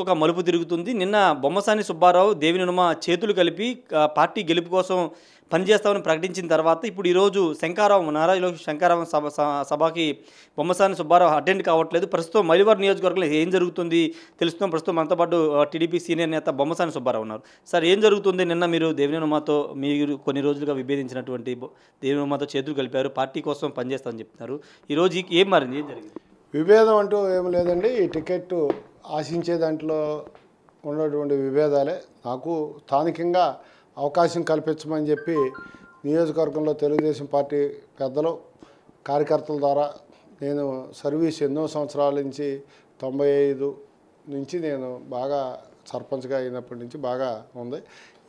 ఇంకొక మలుపు తిరుగుతుంది. నిన్న బొమ్మసాని సుబ్బారావు, దేవిననుమ చేతులు కలిపి పార్టీ గెలుపు కోసం పనిచేస్తామని ప్రకటించిన తర్వాత ఇప్పుడు ఈరోజు శంఖారావం నారా లోకేష్ శంఖారావం సభకి బొమ్మసాని సుబ్బారావు అటెండ్ కావట్లేదు. ప్రస్తుతం మైలవరం నియోజకవర్గంలో ఏం జరుగుతుంది తెలుస్తున్నాం. ప్రస్తుతం మనతో పాటు టీడీపీ సీనియర్ నేత బొమ్మసాని సుబ్బారావు ఉన్నారు. సార్, ఏం జరుగుతుంది? నిన్న మీరు దేవిననుమతో మీరు కొన్ని రోజులుగా విభేదించినటువంటి దేవిననుమతో చేతులు కలిపారు, పార్టీ కోసం పనిచేస్తామని చెప్తున్నారు. ఈరోజు ఏం మారింది, ఏం జరిగింది? విభేదం అంటూ ఏం లేదండి. ఈ టికెట్ ఆశించే దాంట్లో ఉన్నటువంటి విభేదాలే. నాకు స్థానికంగా అవకాశం కల్పించమని చెప్పి నియోజకవర్గంలో తెలుగుదేశం పార్టీ పెద్దలు కార్యకర్తల ద్వారా నేను సర్వీస్ ఎన్నో సంవత్సరాల నుంచి 95 నుంచి నేను బాగా సర్పంచ్గా అయినప్పటి నుంచి బాగా ఉంది.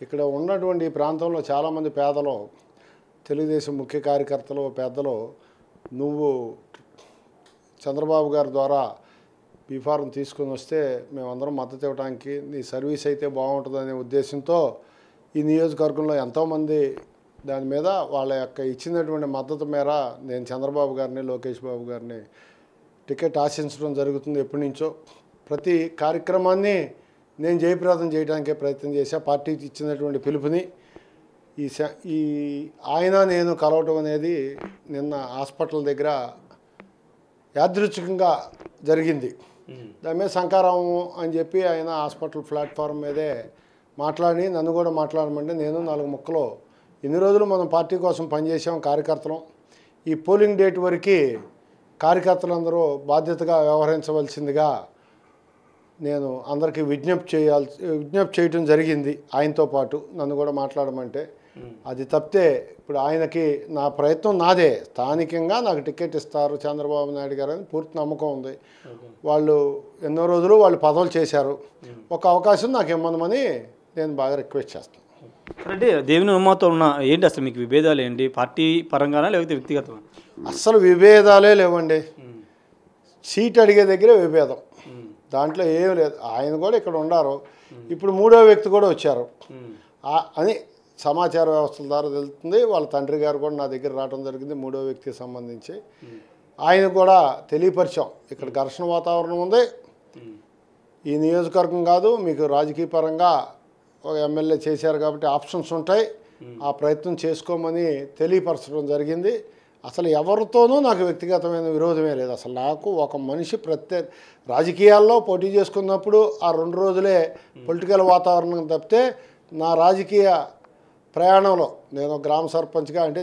ఇక్కడ ఉన్నటువంటి ఈ ప్రాంతంలో చాలామంది పేదలు, తెలుగుదేశం ముఖ్య కార్యకర్తలు, పెద్దలు నువ్వు చంద్రబాబు గారి ద్వారా బీఫారం తీసుకొని వస్తే మేమందరం మద్దతు ఇవ్వడానికి నీ సర్వీస్ అయితే బాగుంటుందనే ఉద్దేశంతో ఈ నియోజకవర్గంలో ఎంతోమంది దాని మీద వాళ్ళ యొక్క ఇచ్చినటువంటి మద్దతు మేర నేను చంద్రబాబు గారిని, లోకేష్ బాబు గారిని టికెట్ ఆశించడం జరుగుతుంది. ఎప్పటి నుంచో ప్రతి కార్యక్రమాన్ని నేను జయప్రదం చేయడానికే ప్రయత్నం చేశా. పార్టీకి ఇచ్చినటువంటి పిలుపుని ఈ ఆయన నేను కలవటం అనేది నిన్న హాస్పిటల్ దగ్గర యాదృచ్ఛికంగా జరిగింది. దాని మీద శంఖారావం అని చెప్పి ఆయన హాస్పిటల్ ప్లాట్ఫామ్ మీదే మాట్లాడి నన్ను కూడా మాట్లాడమంటే నేను 4 ముక్కలు ఎన్ని రోజులు మనం పార్టీ కోసం పనిచేసాం కార్యకర్తలు. ఈ పోలింగ్ డేట్ వరకు కార్యకర్తలందరూ బాధ్యతగా వ్యవహరించవలసిందిగా నేను అందరికీ విజ్ఞప్తి చేయడం జరిగింది. ఆయనతో పాటు నన్ను కూడా మాట్లాడమంటే అది తప్పితే ఇప్పుడు ఆయనకి నా ప్రయత్నం నాదే. స్థానికంగా నాకు టికెట్ ఇస్తారు చంద్రబాబు నాయుడు గారు అని పూర్తి నమ్మకం ఉంది. వాళ్ళు ఎన్నో రోజులు వాళ్ళు పదవులు చేశారు. ఒక అవకాశం నాకు ఇవ్వమని నేను బాగా రిక్వెస్ట్ చేస్తాను. అంటే దేవిననుమతో ఉన్న ఏంటి అసలు మీకు విభేదాలు ఏంటి? పార్టీ పరంగానా లేకపోతే వ్యక్తిగతమా? అస్సలు విభేదాలే లేవండి. సీట్ అడిగే దగ్గరే విభేదం, దాంట్లో ఏం లేదు. ఆయన కూడా ఇక్కడ ఉన్నారు, ఇప్పుడు 3వ వ్యక్తి కూడా వచ్చారు అని సమాచార వ్యవస్థల ద్వారా తెలుస్తుంది. వాళ్ళ తండ్రి గారు కూడా నా దగ్గర రావడం జరిగింది 3వ వ్యక్తికి సంబంధించి. ఆయన కూడా తెలియపరిచాం, ఇక్కడ ఘర్షణ వాతావరణం ఉంది, ఈ నియోజకవర్గం కాదు, మీకు రాజకీయ పరంగా ఒక ఎమ్మెల్యే చేశారు కాబట్టి ఆప్షన్స్ ఉంటాయి, ఆ ప్రయత్నం చేసుకోమని తెలియపరచడం జరిగింది. అసలు ఎవరితోనూ నాకు వ్యక్తిగతమైన విరోధమే లేదు. అసలు నాకు ఒక మనిషి రాజకీయాల్లో పోటీ చేసుకున్నప్పుడు ఆ 2 రోజులే పొలిటికల్ వాతావరణం తప్పితే నా రాజకీయ ప్రయాణంలో నేను గ్రామ సర్పంచ్గా అంటే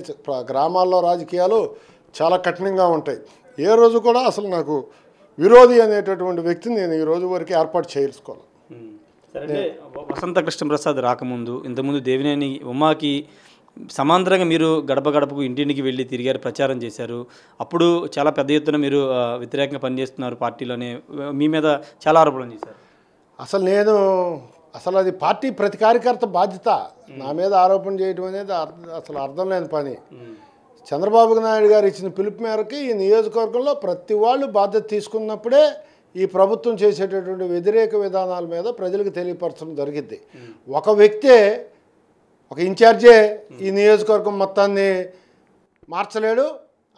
గ్రామాల్లో రాజకీయాలు చాలా కఠినంగా ఉంటాయి. ఏ రోజు కూడా అసలు నాకు విరోధి అనేటటువంటి వ్యక్తిని నేను ఈ రోజు వరకు ఏర్పాటు చేసుకోవాలి. సరే, వసంత కృష్ణప్రసాద్ రాకముందు ఇంతకుముందు దేవినేని ఉమాకి సమాంతరంగా మీరు గడప గడపకు ఇంటింటికి వెళ్ళి తిరిగారు, ప్రచారం చేశారు. అప్పుడు చాలా పెద్ద ఎత్తున మీరు వ్యతిరేకంగా పనిచేస్తున్నారు పార్టీలోనే, మీ మీద చాలా ఆరోపణలు చేశారు. అసలు అది పార్టీ ప్రతి కార్యకర్త బాధ్యత. నా మీద ఆరోపణ చేయడం అనేది అసలు అర్థం లేని పని. చంద్రబాబు నాయుడు గారు ఇచ్చిన పిలుపు మేరకు ఈ నియోజకవర్గంలో ప్రతి వాళ్ళు బాధ్యత తీసుకున్నప్పుడే ఈ ప్రభుత్వం చేసేటటువంటి వ్యతిరేక విధానాల మీద ప్రజలకు తెలియపరచడం జరిగింది. ఒక వ్యక్తే, ఒక ఇన్ఛార్జే ఈ నియోజకవర్గం మొత్తాన్ని మార్చలేడు,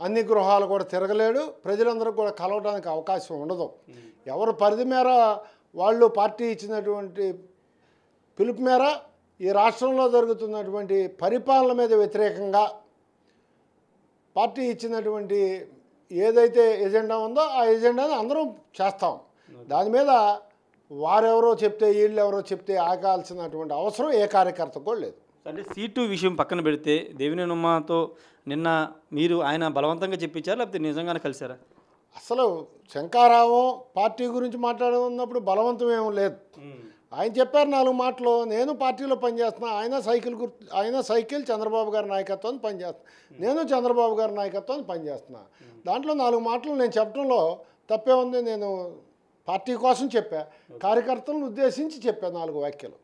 అన్ని గృహాలు కూడా తిరగలేడు, ప్రజలందరూ కూడా కలవడానికి అవకాశం ఉండదు. ఎవరు పరిధి మేర వాళ్ళు పార్టీ ఇచ్చినటువంటి పిలుపు మేర ఈ రాష్ట్రంలో జరుగుతున్నటువంటి పరిపాలన మీద వ్యతిరేకంగా పార్టీ ఇచ్చినటువంటి ఏదైతే ఎజెండా ఉందో ఆ ఎజెండాని అందరం చేస్తాం. దాని మీద వారెవరో చెప్తే వీళ్ళెవరో చెప్తే ఆగాల్సినటువంటి అవసరం ఏ కార్యకర్తకు కూడా లేదు. అంటే సీటు విషయం పక్కన పెడితే దేవినేనుమతో నిన్న మీరు ఆయన బలవంతంగా చెప్పించారా లేకపోతే నిజంగానే కలిసారా? అసలు శంఖారావం పార్టీ గురించి మాట్లాడుతున్నప్పుడు బలవంతం ఏమీ లేదు. ఆయన చెప్పారు 4 మాటలు. నేను పార్టీలో పనిచేస్తున్నా, ఆయన సైకిల్ చంద్రబాబు గారి నాయకత్వాన్ని పనిచేస్తున్నా, నేను చంద్రబాబు గారి నాయకత్వాన్ని పనిచేస్తున్నా. దాంట్లో 4 మాటలు నేను చెప్పడంలో తప్పే ఉంది. నేను పార్టీ కోసం చెప్పా, కార్యకర్తలను ఉద్దేశించి చెప్పా 4 వాక్యాలు.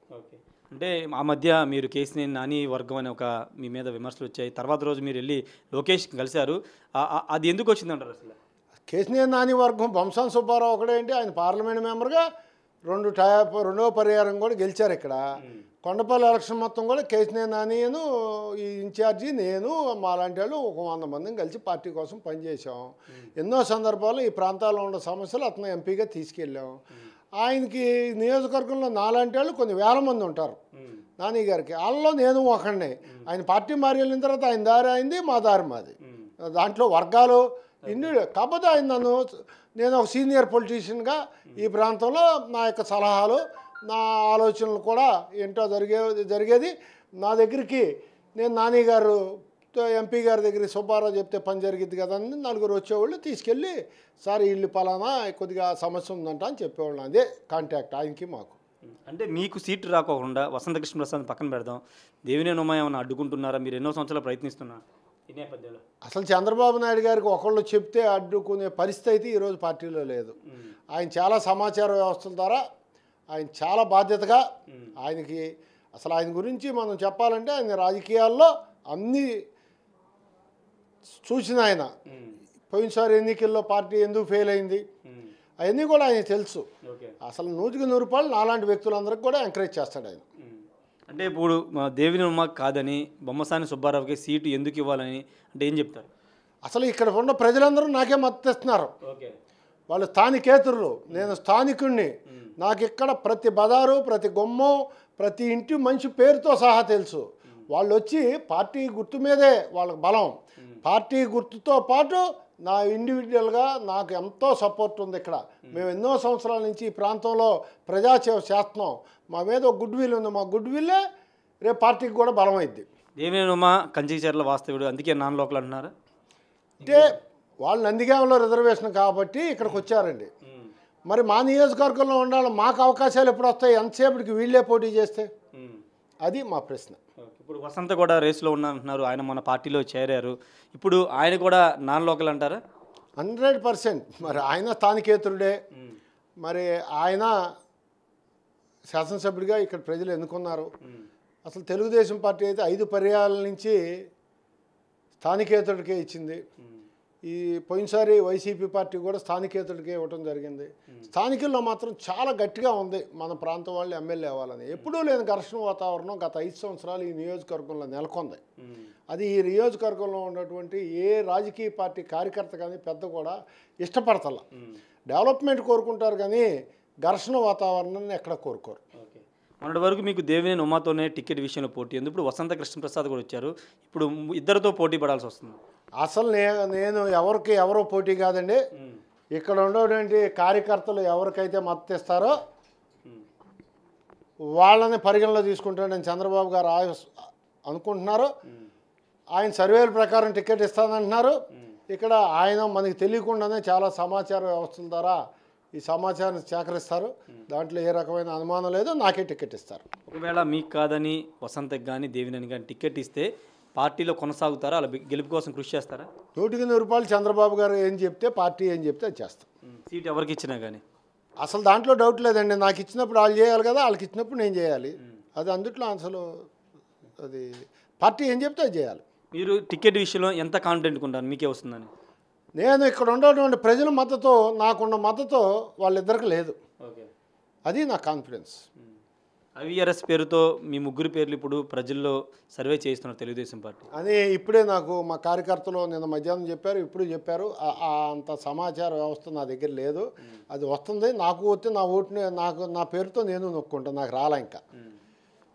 అంటే ఆ మధ్య మీరు కేసీఆర్ నాని వర్గం అనే ఒక మీ మీద విమర్శలు వచ్చాయి. తర్వాత రోజు మీరు వెళ్ళి లోకేష్ కలిశారు. అది ఎందుకు వచ్చిందంటారు? అసలు కేసీఆర్ నాని వర్గం బొమ్మసాని సుబ్బారావు ఒకడేంటి, ఆయన పార్లమెంట్ మెంబర్గా రెండవ పర్యాయం కూడా గెలిచారు. ఇక్కడ కొండపల్లి ఎలక్షన్ మొత్తం కూడా కేసీఆర్ నానిను ఈ ఇన్ఛార్జి నేను మాలాంటి వాళ్ళు ఒక 100 మందిని కలిసి పార్టీ కోసం పనిచేసాం. ఎన్నో సందర్భాల్లో ఈ ప్రాంతాల్లో ఉన్న సమస్యలు అతను ఎంపీగా తీసుకెళ్ళాం. ఆయనకి నియోజకవర్గంలో నాలాంటి వాళ్ళు కొన్ని వేల మంది ఉంటారు నాని గారికి. వాళ్ళలో నేను ఒకడిని. ఆయన పార్టీ మారి వెళ్ళిన తర్వాత ఆయన దారి అయింది, మా దారి మాది. దాంట్లో వర్గాలు ఇన్ని. కాకపోతే ఆయన నేను ఒక సీనియర్ పొలిటీషియన్గా ఈ ప్రాంతంలో నా యొక్క సలహాలు, నా ఆలోచనలు కూడా ఏంటో జరిగేది. నా దగ్గరికి నేను నాని గారు ఎంపీ గారి దగ్గరికి సుబ్బారావు చెప్తే పని జరిగింది కదా అని నలుగురు వచ్చేవాళ్ళు తీసుకెళ్ళి సార్ ఇల్లు పలానా కొద్దిగా సమస్య ఉందంట అని చెప్పేవాళ్ళం. అదే కాంటాక్ట్ ఆయనకి మాకు. అంటే మీకు సీటు రాకోకుండా వసంత కృష్ణ ప్రసాద్ పక్కన పెడదాం, దేవినేని ఉమా ఏమైనా అడ్డుకుంటున్నారా? మీరు ఎన్నో సంవత్సరాలు ప్రయత్నిస్తున్నారు ఈ నేపథ్యంలో. అసలు చంద్రబాబు నాయుడు గారికి ఒకళ్ళు చెప్తే అడ్డుకునే పరిస్థితి అయితే ఈరోజు పార్టీలో లేదు. ఆయన చాలా సమాచార వ్యవస్థల ద్వారా ఆయన చాలా బాధ్యతగా ఆయనకి అసలు ఆయన గురించి మనం చెప్పాలంటే ఆయన రాజకీయాల్లో అన్నీ చూసిన ఆయన. పోయినసారి ఎన్నికల్లో పార్టీ ఎందుకు ఫెయిల్ అయింది అవన్నీ కూడా ఆయన తెలుసు. అసలు 100% నాలాంటి వ్యక్తులందరికీ కూడా ఎంకరేజ్ చేస్తాడు ఆయన. అంటే ఇప్పుడు దేవినేని ఉమా కాదని బొమ్మసాని సుబ్బారావుకి సీటు ఎందుకు ఇవ్వాలని అంటే ఏం చెప్తారు? అసలు ఇక్కడ ఉన్న ప్రజలందరూ నాకే మద్దతు ఇస్తున్నారు. వాళ్ళు స్థానికేతరులు, నేను స్థానికుడిని. నాకు ఇక్కడ ప్రతి బజారు, ప్రతి గుమ్మం, ప్రతి ఇంటి మంచి పేరుతో సహా తెలుసు. వాళ్ళు వచ్చి పార్టీ గుర్తు మీదే వాళ్ళకి బలం. పార్టీ గుర్తుతో పాటు నా ఇండివిజువల్గా నాకు ఎంతో సపోర్ట్ ఉంది. ఇక్కడ మేము ఎన్నో సంవత్సరాల నుంచి ఈ ప్రాంతంలో ప్రజాసేవ చేస్తున్నాం. మా మీద ఒక గుడ్ విల్ ఉంది. మా గుడ్ విల్లే రేపు పార్టీకి కూడా బలం అయింది. దేవినేని ఉమా కంచిచర్ల వాస్తవుడు, అందుకే నాన్ లోకల్ అంటున్నారు. అంటే వాళ్ళు నందిగామలో రిజర్వేషన్ కాబట్టి ఇక్కడికి వచ్చారండి. మరి మా నియోజకవర్గంలో ఉండాలి, మాకు అవకాశాలు ఎప్పుడు వస్తాయి? ఎంతసేపటికి వీళ్ళే పోటీ చేస్తే? అది మా ప్రశ్న. ఇప్పుడు వసంత కూడా రేసులో ఉన్నా అంటున్నారు, ఆయన మన పార్టీలో చేరారు. ఇప్పుడు ఆయన కూడా నాన్ లోకల్ అంటారా? 100%. మరి ఆయన స్థానికేతరుడే. మరి ఆయన శాసనసభ్యుడిగా ఇక్కడ ప్రజలు ఎన్నుకున్నారు. అసలు తెలుగుదేశం పార్టీ అయితే 5 పర్యాయాల నుంచి స్థానికేతరుడికే ఇచ్చింది. ఈ పోయినసారి వైసీపీ పార్టీ కూడా స్థానికేతరుడికే ఇవ్వటం జరిగింది. స్థానికుల్లో మాత్రం చాలా గట్టిగా ఉంది మన ప్రాంతం వాళ్ళు ఎమ్మెల్యే అవ్వాలని. ఎప్పుడూ లేని ఘర్షణ వాతావరణం గత 5 సంవత్సరాలు ఈ నియోజకవర్గంలో నెలకొంది. అది ఈ నియోజకవర్గంలో ఉన్నటువంటి ఏ రాజకీయ పార్టీ కార్యకర్త కానీ పెద్ద కూడా ఇష్టపడతల. డెవలప్మెంట్ కోరుకుంటారు కానీ ఘర్షణ వాతావరణాన్ని ఎక్కడ కోరుకోరు. మొన్నటి వరకు మీకు దేవినేని ఉమాతోనే టికెట్ విషయంలో పోటీ ఉంది. ఇప్పుడు వసంత కృష్ణ ప్రసాద్ కూడా వచ్చారు. ఇప్పుడు ఇద్దరితో పోటీ పడాల్సి వస్తుంది. అసలు నేను ఎవరో పోటీ కాదండి. ఇక్కడ ఉన్నటువంటి కార్యకర్తలు ఎవరికైతే మద్దతు ఇస్తారో వాళ్ళని పరిగణలో తీసుకుంటాడని చంద్రబాబు గారు అనుకుంటున్నారు. ఆయన సర్వేల ప్రకారం టికెట్ ఇస్తానంటున్నారు. ఇక్కడ ఆయన మనకి తెలియకుండానే చాలా సమాచార వ్యవస్థల ద్వారా ఈ సమాచారాన్ని సేకరిస్తారు. దాంట్లో ఏ రకమైన అనుమానం లేదు. నాకే టికెట్ ఇస్తారు. ఒకవేళ మీకు కాదని వసంతకి కానీ దేవినేని కానీ టికెట్ ఇస్తే పార్టీలో కొనసాగుతారా? అలా గెలుపు కోసం కృషి చేస్తారా? 100% చంద్రబాబు గారు ఏం చెప్తే పార్టీ ఏం చెప్తే అది చేస్తాం. సీట్ ఎవరికి ఇచ్చినా కానీ అసలు దాంట్లో డౌట్ లేదండి. నాకు ఇచ్చినప్పుడు వాళ్ళు చేయాలి కదా, వాళ్ళకి ఇచ్చినప్పుడు నేను చేయాలి. అది అందుట్లో అసలు అది పార్టీ ఏం చెప్తే అది చేయాలి. మీరు టికెట్ విషయంలో ఎంత కాన్ఫిడెంట్గా ఉంటారు మీకే వస్తుందని? నేను ఇక్కడ ఉన్నటువంటి ప్రజల మద్దతు, నాకున్న మద్దతు వాళ్ళిద్దరికి లేదు. అది నా కాన్ఫిడెన్స్. ఐవీఆర్ఎస్ పేరుతో మీ ముగ్గురు పేర్లు ఇప్పుడు ప్రజల్లో సర్వే చేస్తున్నారు తెలుగుదేశం పార్టీ అని ఇప్పుడే నాకు మా కార్యకర్తలు నిన్న మధ్యాహ్నం చెప్పారు, ఇప్పుడు చెప్పారు. అంత సమాచార వ్యవస్థ నా దగ్గర లేదు. అది వస్తుంది. నాకు వస్తే నా ఓటుని నా పేరుతో నేను నొక్కుంటాను. నాకు రాలా. ఇంకా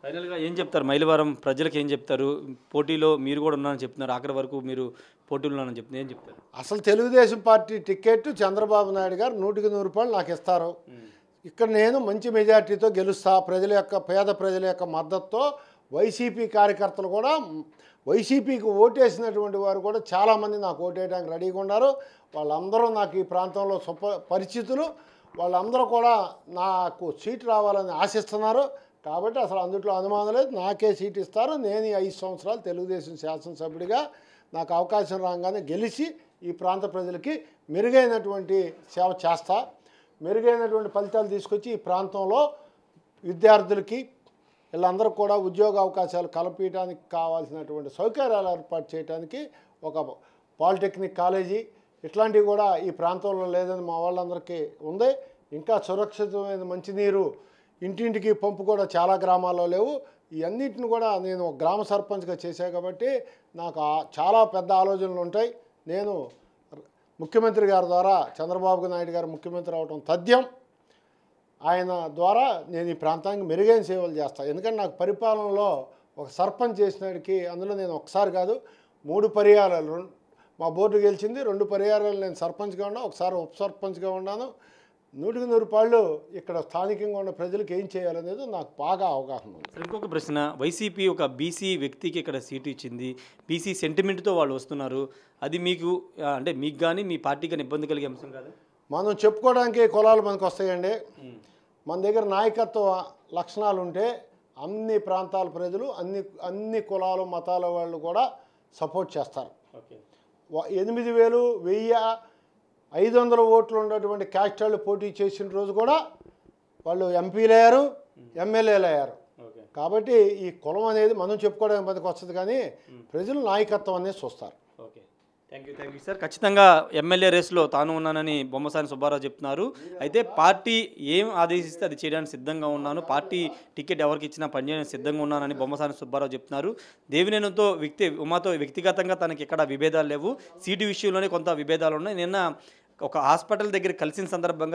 ఫైనల్గా ఏం చెప్తారు? మైలవరం ప్రజలకు ఏం చెప్తారు? పోటీలో మీరు కూడా ఉన్నారని చెప్తున్నారు, ఆఖరి వరకు మీరు పోటీలో ఉన్నారని చెప్తున్నారు, ఏం చెప్తారు? అసలు తెలుగుదేశం పార్టీ టికెట్ చంద్రబాబు నాయుడు గారు 100% నాకు ఇస్తారు. ఇక్కడ నేను మంచి మెజార్టీతో గెలుస్తా. పేద ప్రజల యొక్క మద్దతుతో వైసీపీ కార్యకర్తలు కూడా, వైసీపీకి ఓటేసినటువంటి వారు కూడా చాలామంది నాకు ఓటేయడానికి రెడీగా ఉన్నారు. వాళ్ళందరూ నాకు ఈ ప్రాంతంలో పరిచితులు. వాళ్ళందరూ కూడా నాకు సీటు రావాలని ఆశిస్తున్నారు. కాబట్టి అసలు అందుట్లో అనుమానం లేదు. నాకే సీట్ ఇస్తారు. నేను ఈ 5 సంవత్సరాలు తెలుగుదేశం శాసనసభ్యుడిగా నాకు అవకాశం రాగానే గెలిచి ఈ ప్రాంత ప్రజలకి మెరుగైనటువంటి సేవ చేస్తా. మెరుగైనటువంటి ఫలితాలు తీసుకొచ్చి ఈ ప్రాంతంలో విద్యార్థులకి వీళ్ళందరూ కూడా ఉద్యోగ అవకాశాలు కల్పించడానికి కావాల్సినటువంటి సౌకర్యాలు ఏర్పాటు చేయడానికి ఒక పాలిటెక్నిక్ కాలేజీ ఇట్లాంటివి కూడా ఈ ప్రాంతంలో లేదని మా వాళ్ళందరికీ ఉంది. ఇంకా సురక్షితమైన మంచినీరు, ఇంటింటికి పంపు కూడా చాలా గ్రామాల్లో లేవు. ఇవన్నిటిని కూడా నేను గ్రామ సర్పంచ్గా చేశాను కాబట్టి నాకు చాలా పెద్ద ఆలోచనలు ఉంటాయి. నేను ముఖ్యమంత్రి గారి ద్వారా చంద్రబాబు నాయుడు గారు ముఖ్యమంత్రి అవడం తథ్యం. ఆయన ద్వారా నేను ఈ ప్రాంతానికి మెరుగైన సేవలు చేస్తాను. ఎందుకంటే నాకు పరిపాలనలో ఒక సర్పంచ్ చేసినాడికి అందులో నేను ఒకసారి కాదు 3 పర్యాయాలు మా బోర్డు గెలిచింది. 2 పర్యాయాలు నేను సర్పంచ్గా ఉన్నాను, ఒకసారి ఉప సర్పంచ్గా ఉన్నాను. 100కి 100 ఇక్కడ స్థానికంగా ఉన్న ప్రజలకు ఏం చేయాలనేది నాకు బాగా అవగాహన ఉంది. సార్, ఇంకొక ప్రశ్న, వైసీపీ ఒక బీసీ వ్యక్తికి ఇక్కడ సీటు ఇచ్చింది, బీసీ సెంటిమెంట్తో వాళ్ళు వస్తున్నారు, అది మీకు అంటే మీకు కానీ మీ పార్టీకి కానీ ఇబ్బంది కలిగే అంశం కాదు? మనం చెప్పుకోవడానికి కులాలు మనకు వస్తాయండి. మన దగ్గర నాయకత్వ లక్షణాలు ఉంటే అన్ని ప్రాంతాల ప్రజలు అన్ని కులాలు మతాల వాళ్ళు కూడా సపోర్ట్ చేస్తారు. 8,000 1,500 ఓట్లు ఉన్నటువంటి క్యాస్ట్ వాళ్ళు పోటీ చేసిన రోజు కూడా వాళ్ళు ఎంపీలు అయ్యారు, ఎమ్మెల్యేలు అయ్యారు. కాబట్టి ఈ కులం అనేది మనం చెప్పుకోవడానికి పనికి వస్తుంది, కానీ ప్రజలు నాయకత్వం అనేది చూస్తారు. Okay, thank you sir. ఖచ్చితంగా ఎమ్మెల్యే రేస్లో తాను ఉన్నానని బొమ్మసాని సుబ్బారావు చెప్తున్నారు. అయితే పార్టీ ఏం ఆదేశిస్తే అది చేయడానికి సిద్ధంగా ఉన్నాను, పార్టీ టికెట్ ఎవరికి ఇచ్చినా పనిచేయడానికి సిద్ధంగా ఉన్నానని బొమ్మసాని సుబ్బారావు చెప్తున్నారు. దేవినేనితో ఉమాతో వ్యక్తిగతంగా తనకి ఎక్కడ విభేదాలు లేవు, సీటు విషయంలోనే కొంత విభేదాలు ఉన్నాయి. నిన్న ఒక హాస్పిటల్ దగ్గర కలిసిన సందర్భంగా